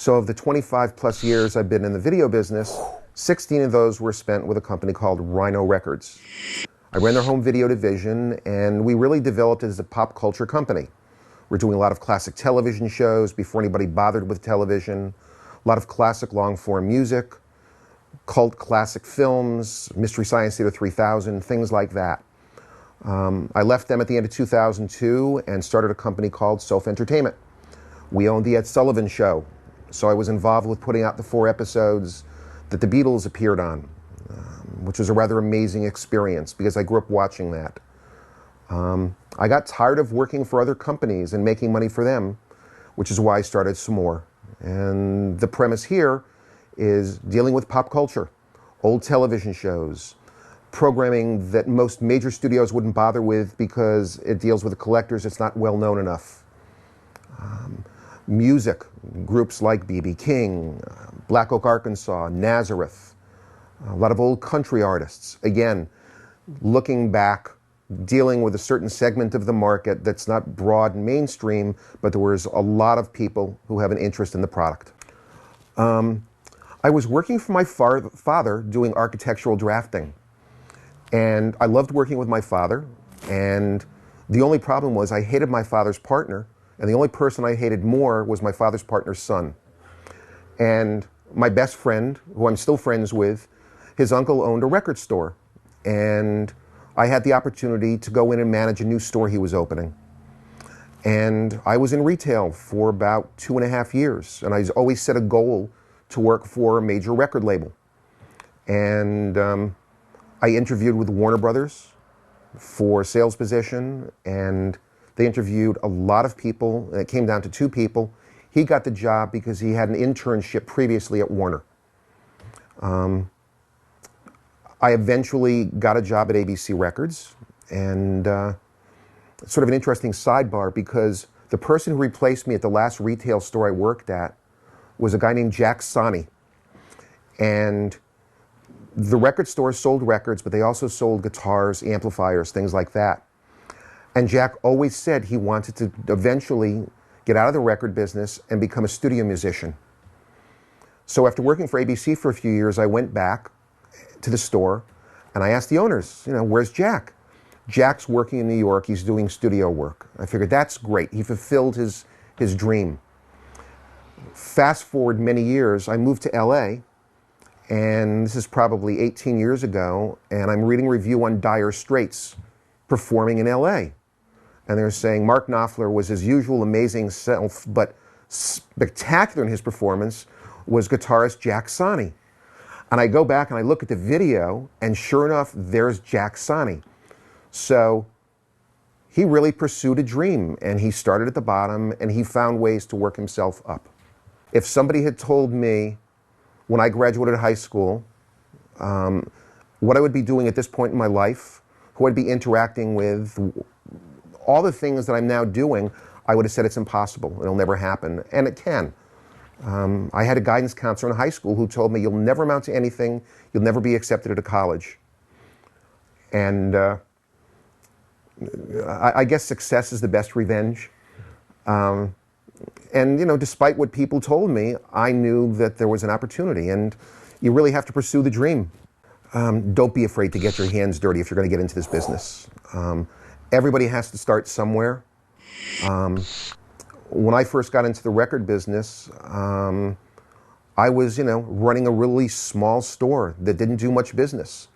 So of the 25 plus years I've been in the video business, 16 of those were spent with a company called Rhino Records. I ran their home video division, and we really developed it as a pop culture company. We're doing a lot of classic television shows before anybody bothered with television, a lot of classic long-form music, cult classic films, Mystery Science Theater 3000, things like that. I left them at the end of 2002 and started a company called Self Entertainment. We owned the Ed Sullivan Show, so I was involved with putting out the 4 episodes that the Beatles appeared on, which was a rather amazing experience because I grew up watching that. I got tired of working for other companies and making money for them, which is why I started some more. And the premise here is dealing with pop culture, old television shows, programming that most major studios wouldn't bother with because it deals with the collectors, it's not well known enough. Music, groups like B.B. King, Black Oak, Arkansas, Nazareth, a lot of old country artists. Again, looking back, dealing with a certain segment of the market that's not broad and mainstream, but there was a lot of people who have an interest in the product. I was working for my father doing architectural drafting. And I loved working with my father. And the only problem was I hated my father's partner. And the only person I hated more was my father's partner's son. And my best friend, who I'm still friends with, his uncle owned a record store. And I had the opportunity to go in and manage a new store he was opening. And I was in retail for about 2.5 years. And I always set a goal to work for a major record label. And I interviewed with Warner Brothers for a sales position, and they interviewed a lot of people, and it came down to 2 people. He got the job because he had an internship previously at Warner. I eventually got a job at ABC Records, and sort of an interesting sidebar because the person who replaced me at the last retail store I worked at was a guy named Jack Sani. And the record store sold records, but they also sold guitars, amplifiers, things like that. And Jack always said he wanted to eventually get out of the record business and become a studio musician. So after working for ABC for a few years, I went back to the store and I asked the owners, where's Jack? Jack's working in New York, he's doing studio work. I figured that's great, he fulfilled his dream. Fast forward many years, I moved to LA, and this is probably 18 years ago, and I'm reading a review on Dire Straits performing in LA. And they're saying Mark Knopfler was his usual amazing self, but spectacular in his performance was guitarist Jack Sani. And I go back and I look at the video, and sure enough, there's Jack Sani. So he really pursued a dream, and he started at the bottom, and he found ways to work himself up. If somebody had told me when I graduated high school what I would be doing at this point in my life, who I'd be interacting with, all the things that I'm now doing, I would have said it's impossible, it'll never happen, and it can. I had a guidance counselor in high school who told me you'll never amount to anything, you'll never be accepted at a college. And I guess success is the best revenge. And despite what people told me, I knew that there was an opportunity, and you really have to pursue the dream. Don't be afraid to get your hands dirty if you're going to get into this business. Everybody has to start somewhere. When I first got into the record business, I was, running a really small store that didn't do much business.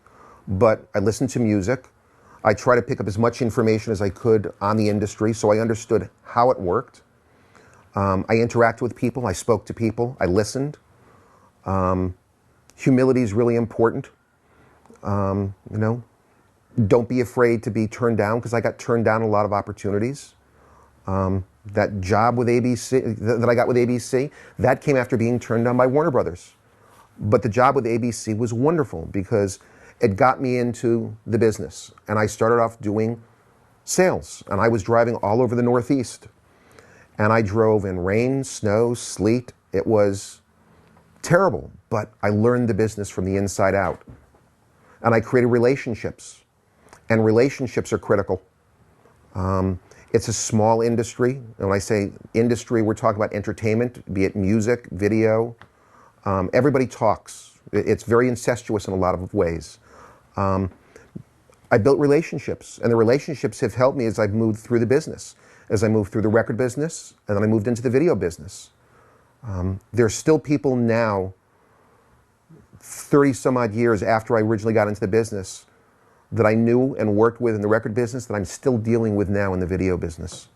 But I listened to music. I tried to pick up as much information as I could on the industry so I understood how it worked. I interacted with people, I spoke to people, I listened. Humility is really important. Don't be afraid to be turned down, because I got turned down a lot of opportunities. That job with ABC, that I got with ABC, that came after being turned down by Warner Brothers. But the job with ABC was wonderful because it got me into the business. And I started off doing sales, and I was driving all over the Northeast. And I drove in rain, snow, sleet. It was terrible, but I learned the business from the inside out. And I created relationships, and relationships are critical. It's a small industry. And when I say industry, we're talking about entertainment, be it music, video. Everybody talks. It's very incestuous in a lot of ways. I built relationships, and the relationships have helped me as I've moved through the business, as I moved through the record business, and then I moved into the video business. There's still people now, 30 some odd years after I originally got into the business, that I knew and worked with in the record business that I'm still dealing with now in the video business.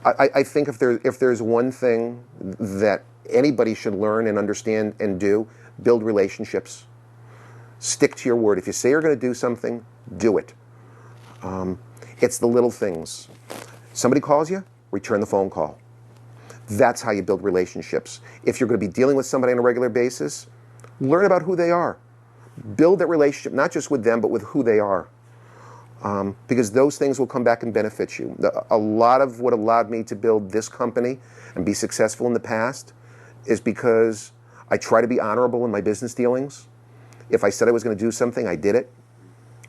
I think if there's one thing that anybody should learn and understand and do, build relationships. Stick to your word. If you say you're going to do something, do it. It's the little things. Somebody calls you, return the phone call. That's how you build relationships. If you're going to be dealing with somebody on a regular basis, learn about who they are. Build that relationship, not just with them, but with who they are. Because those things will come back and benefit you. A lot of what allowed me to build this company and be successful in the past is because I try to be honorable in my business dealings. If I said I was going to do something, I did it.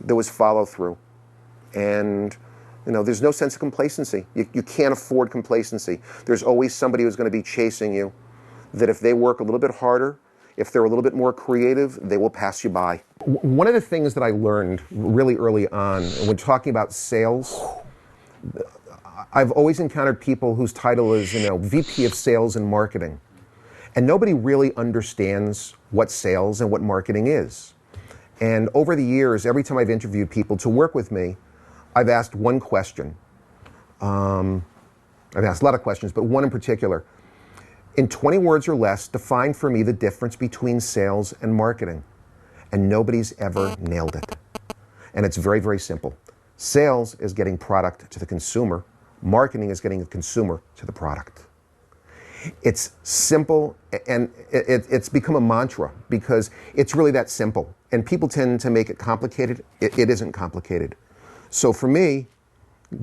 There was follow through. And there's no sense of complacency. You can't afford complacency. There's always somebody who's going to be chasing you, that if they work a little bit harder, if they're a little bit more creative, they will pass you by. One of the things that I learned really early on, when talking about sales, I've always encountered people whose title is, VP of Sales and Marketing. And nobody really understands what sales and what marketing is. And over the years, every time I've interviewed people to work with me, I've asked one question. I've asked a lot of questions, but one in particular. In 20 words or less, define for me the difference between sales and marketing. And nobody's ever nailed it. And it's very, very simple. Sales is getting product to the consumer. Marketing is getting the consumer to the product. It's simple, and it's become a mantra because it's really that simple. And people tend to make it complicated. It isn't complicated. So for me,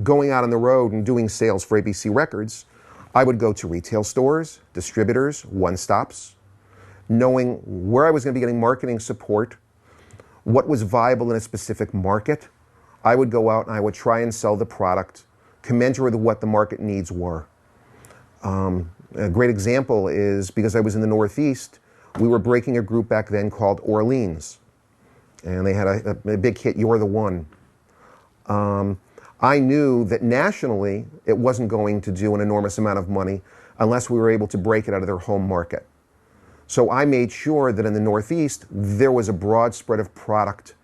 going out on the road and doing sales for ABC Records, I would go to retail stores, distributors, one-stops, knowing where I was going to be getting marketing support, what was viable in a specific market. I would go out and I would try and sell the product commensurate with what the market needs were. A great example is because I was in the Northeast, we were breaking a group back then called Orleans. And they had a big hit, You're the One. I knew that nationally it wasn't going to do an enormous amount of money unless we were able to break it out of their home market. So I made sure that in the Northeast there was a broad spread of product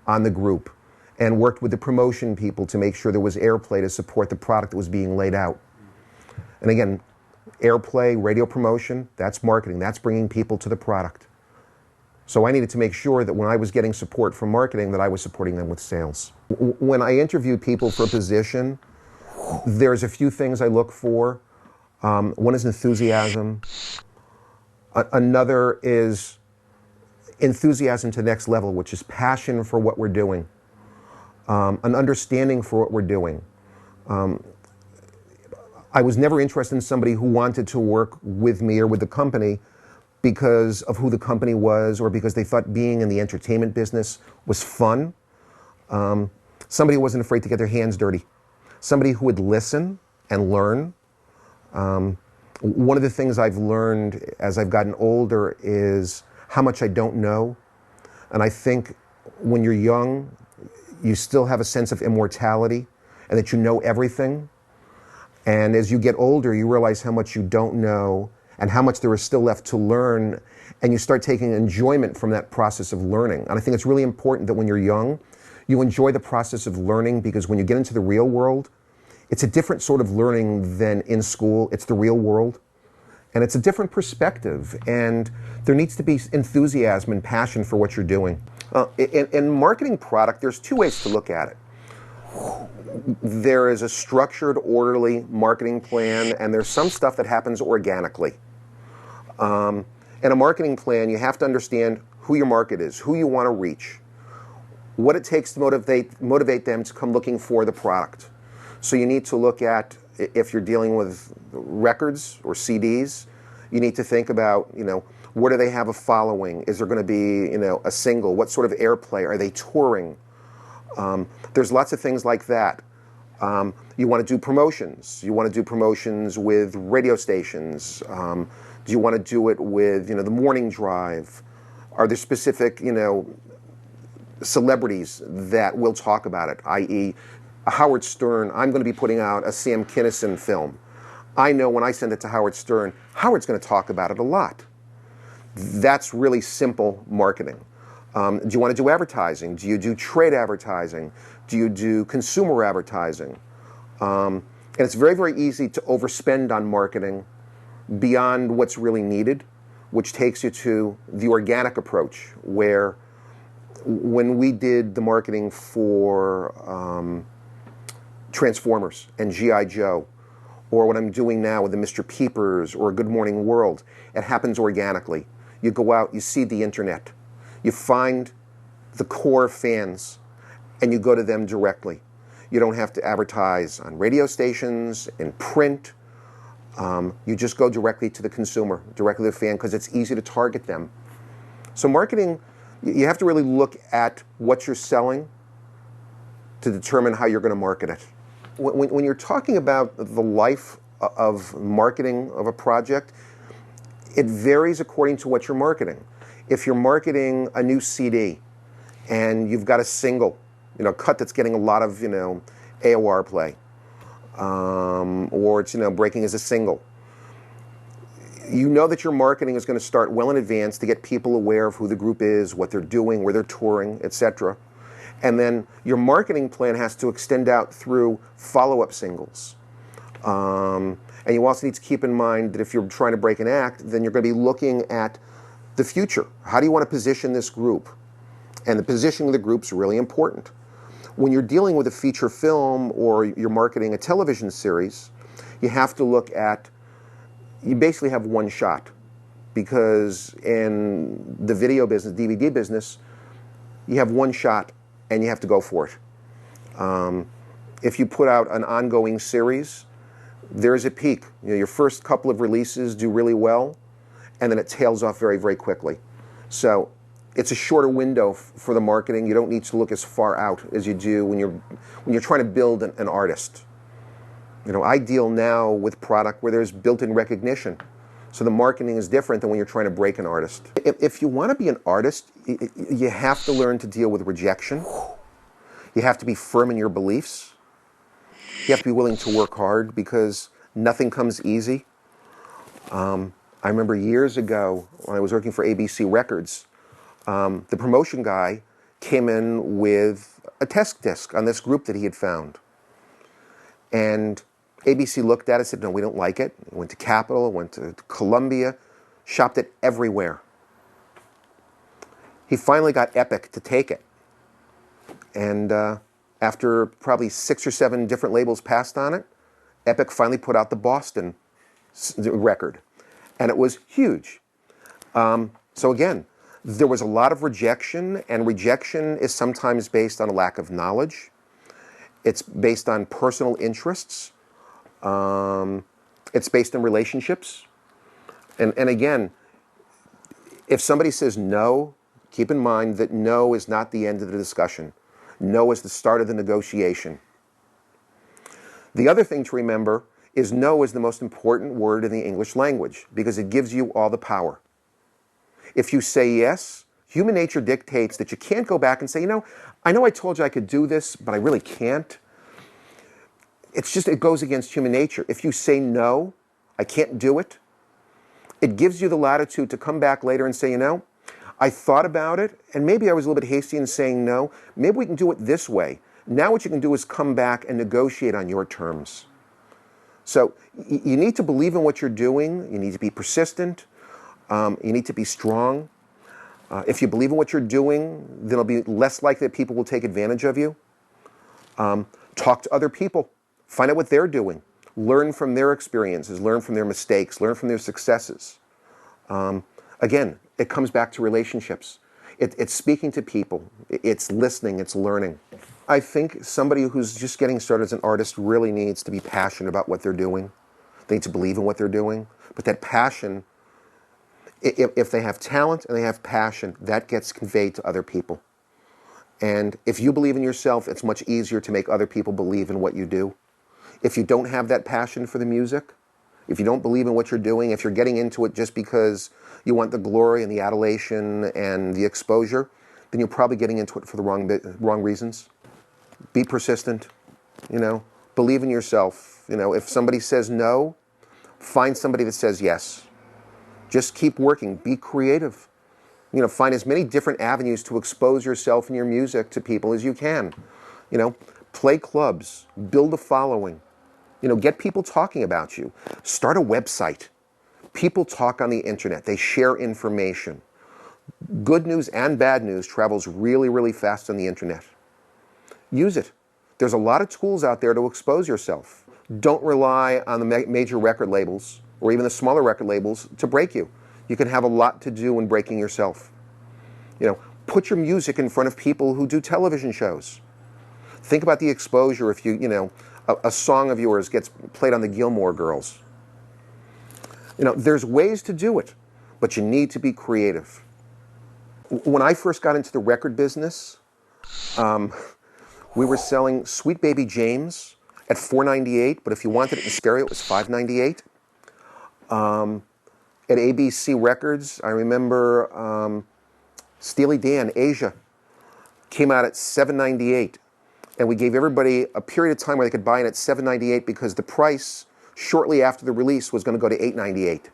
on the group and worked with the promotion people to make sure there was airplay to support the product that was being laid out. And again, airplay, radio promotion, that's marketing, that's bringing people to the product. So I needed to make sure that when I was getting support from marketing that I was supporting them with sales. When I interview people for a position, there's a few things I look for. One is enthusiasm. Another is enthusiasm to the next level, which is passion for what we're doing, an understanding for what we're doing. I was never interested in somebody who wanted to work with me or with the company because of who the company was or because they thought being in the entertainment business was fun. Somebody who wasn't afraid to get their hands dirty. Somebody who would listen and learn. One of the things I've learned as I've gotten older is how much I don't know. And I think when you're young, you still have a sense of immortality and that you know everything. And as you get older, you realize how much you don't know and how much there is still left to learn, and you start taking enjoyment from that process of learning. And I think it's really important that when you're young, you enjoy the process of learning, because when you get into the real world, it's a different sort of learning than in school. It's the real world, and it's a different perspective, and there needs to be enthusiasm and passion for what you're doing. In marketing product, there's two ways to look at it. There is a structured, orderly marketing plan, and there's some stuff that happens organically. In a marketing plan, you have to understand who your market is, who you want to reach, what it takes to motivate them to come looking for the product. So you need to look at, if you're dealing with records or CDs, you need to think about, where do they have a following? Is there going to be, a single? What sort of airplay? Are they touring? There's lots of things like that. You want to do promotions. You want to do promotions with radio stations. Do you want to do it with, the morning drive? Are there specific, celebrities that will talk about it, i.e. Howard Stern? I'm going to be putting out a Sam Kinison film. I know when I send it to Howard Stern, Howard's going to talk about it a lot. That's really simple marketing. Do you want to do advertising? Do you do trade advertising? Do you do consumer advertising? And it's very, very easy to overspend on marketing beyond what's really needed, which takes you to the organic approach, where when we did the marketing for Transformers and G.I. Joe, or what I'm doing now with the Mr. Peepers or Good Morning World, it happens organically. You go out, you see the internet, you find the core fans, and you go to them directly. You don't have to advertise on radio stations, in print. You just go directly to the consumer, directly to the fan, because it's easy to target them. So marketing, you have to really look at what you're selling to determine how you're going to market it. When you're talking about the life of marketing of a project, it varies according to what you're marketing. If you're marketing a new CD and you've got a single, cut that's getting a lot of, AOR play, or it's, breaking as a single, you know that your marketing is going to start well in advance to get people aware of who the group is, what they're doing, where they're touring, etc. And then your marketing plan has to extend out through follow-up singles. And you also need to keep in mind that if you're trying to break an act, then you're going to be looking at the future. How do you want to position this group? And the positioning of the group is really important. When you're dealing with a feature film or you're marketing a television series, you have to look at, you basically have one shot, because in the video business, DVD business, you have one shot and you have to go for it. If you put out an ongoing series, there's a peak. Your first couple of releases do really well, and then it tails off very, very quickly. So it's a shorter window for the marketing. You don't need to look as far out as you do when you're trying to build an artist. I deal now with product where there's built-in recognition. So the marketing is different than when you're trying to break an artist. If you want to be an artist, you have to learn to deal with rejection. You have to be firm in your beliefs. You have to be willing to work hard, because nothing comes easy. I remember years ago when I was working for ABC Records, the promotion guy came in with a test disc on this group that he had found. And ABC looked at it and said, no, we don't like it. It went to Capitol, went to Columbia, shopped it everywhere. He finally got Epic to take it. And after probably 6 or 7 different labels passed on it, Epic finally put out the Boston record. And it was huge. So again, there was a lot of rejection, and rejection is sometimes based on a lack of knowledge. It's based on personal interests. It's based on relationships. And again, if somebody says no, keep in mind that no is not the end of the discussion. No is the start of the negotiation. The other thing to remember is no is the most important word in the English language, because it gives you all the power. If you say yes, human nature dictates that you can't go back and say, I know I told you I could do this, but I really can't. It goes against human nature. If you say no, I can't do it, it gives you the latitude to come back later and say, I thought about it, and maybe I was a little bit hasty in saying no. Maybe we can do it this way. Now what you can do is come back and negotiate on your terms. So you need to believe in what you're doing. You need to be persistent. You need to be strong. If you believe in what you're doing, then it'll be less likely that people will take advantage of you. Talk to other people. Find out what they're doing. Learn from their experiences. Learn from their mistakes. Learn from their successes. Again, it comes back to relationships. It's speaking to people. It's listening. It's learning. I think somebody who's just getting started as an artist really needs to be passionate about what they're doing. They need to believe in what they're doing. But that passion, if they have talent and they have passion, that gets conveyed to other people. And if you believe in yourself, it's much easier to make other people believe in what you do. If you don't have that passion for the music, if you don't believe in what you're doing, if you're getting into it just because you want the glory and the adulation and the exposure, then you're probably getting into it for the wrong reasons. Be persistent, believe in yourself. If somebody says no, find somebody that says yes. Just keep working, be creative. Find as many different avenues to expose yourself and your music to people as you can. Play clubs, build a following. Get people talking about you. Start a website. People talk on the internet. They share information. Good news and bad news travels really, really fast on the internet. Use it. There's a lot of tools out there to expose yourself. Don't rely on the major record labels or even the smaller record labels to break you. You can have a lot to do in breaking yourself. Put your music in front of people who do television shows. Think about the exposure if a song of yours gets played on the Gilmore Girls. There's ways to do it, but you need to be creative. When I first got into the record business, we were selling Sweet Baby James at $4.98, but if you wanted it in stereo, it was $5.98. At ABC Records, I remember Steely Dan, Asia, came out at $7.98. And we gave everybody a period of time where they could buy it at $7.98 because the price shortly after the release was going to go to $8.98.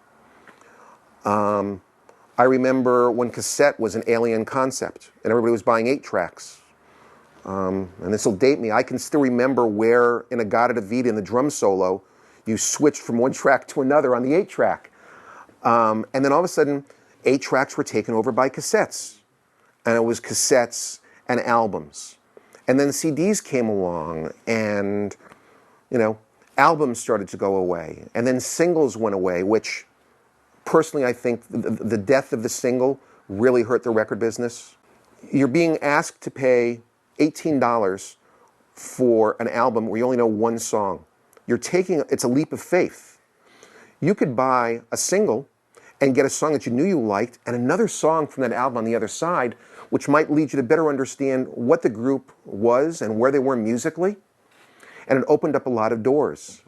I remember when cassette was an alien concept and everybody was buying 8 tracks. And this will date me. I can still remember where in Agata Vita in the drum solo, you switched from one track to another on the 8 track. And then all of a sudden, 8 tracks were taken over by cassettes. And it was cassettes and albums. And then CDs came along and, albums started to go away. And then singles went away, which personally I think the death of the single really hurt the record business. You're being asked to pay $18 for an album where you only know one song. It's a leap of faith. You could buy a single and get a song that you knew you liked and another song from that album on the other side, which might lead you to better understand what the group was and where they were musically. And it opened up a lot of doors.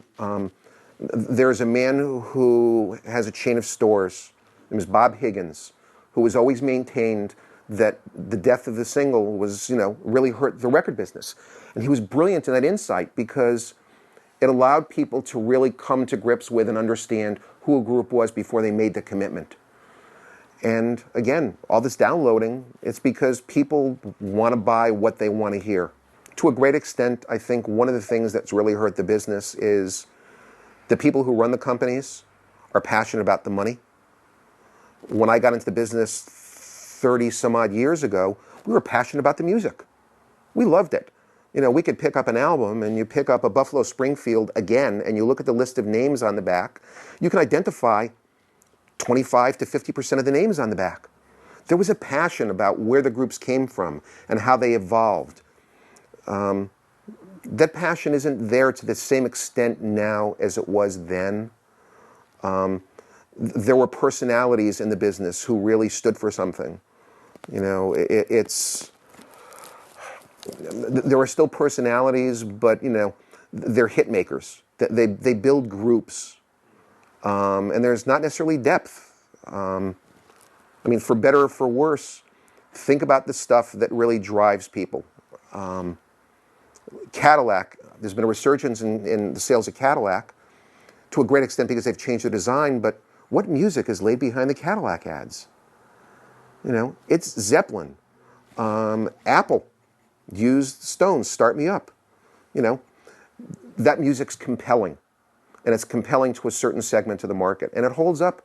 There's a man who has a chain of stores. His name is Bob Higgins, who has always maintained that the death of the single was, really hurt the record business. And he was brilliant in that insight because it allowed people to really come to grips with and understand who a group was before they made the commitment. And again, all this downloading, it's because people want to buy what they want to hear. To a great extent, I think one of the things that's really hurt the business is the people who run the companies are passionate about the money. When I got into the business 30 some odd years ago, we were passionate about the music. We loved it. We could pick up an album and you pick up a Buffalo Springfield again and you look at the list of names on the back, you can identify 25 to 50% of the names on the back. There was a passion about where the groups came from and how they evolved. That passion isn't there to the same extent now as it was then. There were personalities in the business who really stood for something. There are still personalities, but they're hit makers. They build groups, and there's not necessarily depth. For better or for worse, think about the stuff that really drives people. Cadillac, there's been a resurgence in the sales of Cadillac to a great extent because they've changed the design, but what music is laid behind the Cadillac ads? It's Zeppelin. Apple used Stones, Start Me Up. That music's compelling, and it's compelling to a certain segment of the market, and it holds up